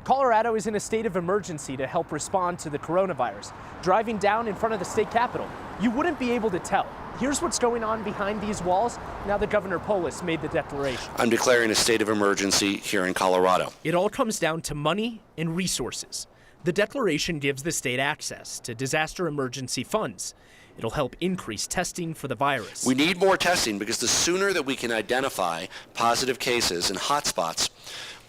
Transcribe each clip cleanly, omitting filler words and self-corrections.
Colorado is in a state of emergency to help respond to the coronavirus. Driving down in front of the state capitol, you wouldn't be able to tell. Here's what's going on behind these walls now that Governor Polis made the declaration. I'm declaring a state of emergency here in Colorado. It all comes down to money and resources. The declaration gives the state access to disaster emergency funds. It'll help increase testing for the virus. We need more testing because the sooner that we can identify positive cases and hotspots,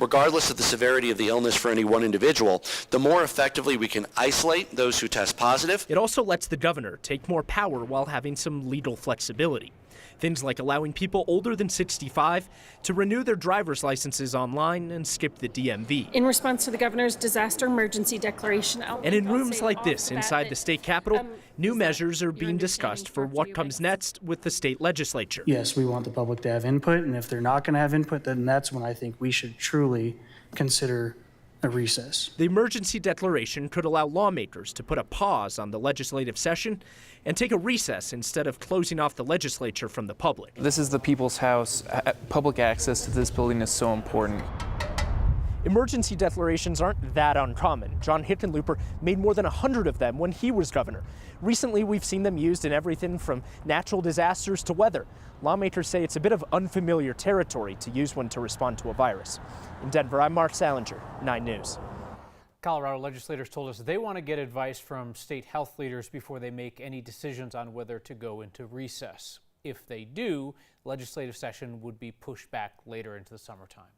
regardless of the severity of the illness for any one individual, the more effectively we can isolate those who test positive. It also lets the governor take more power while having some legal flexibility. Things like allowing people older than 65 to renew their driver's licenses online and skip the DMV. In response to the governor's disaster emergency declaration. And in rooms like this inside the state capitol, new measures are being discussed for what comes next with the state legislature. Yes, we want the public to have input, and if they're not going to have input, then that's when I think we should truly consider a recess. The emergency declaration could allow lawmakers to put a pause on the legislative session and take a recess instead of closing off the legislature from the public. This is the people's house. Public access to this building is so important. Emergency declarations aren't that uncommon. John Hickenlooper made more than 100 of them when he was governor. Recently, we've seen them used in everything from natural disasters to weather. Lawmakers say it's a bit of unfamiliar territory to use one to respond to a virus. In Denver, I'm Mark Salinger, 9 News. Colorado legislators told us they want to get advice from state health leaders before they make any decisions on whether to go into recess. If they do, legislative session would be pushed back later into the summertime.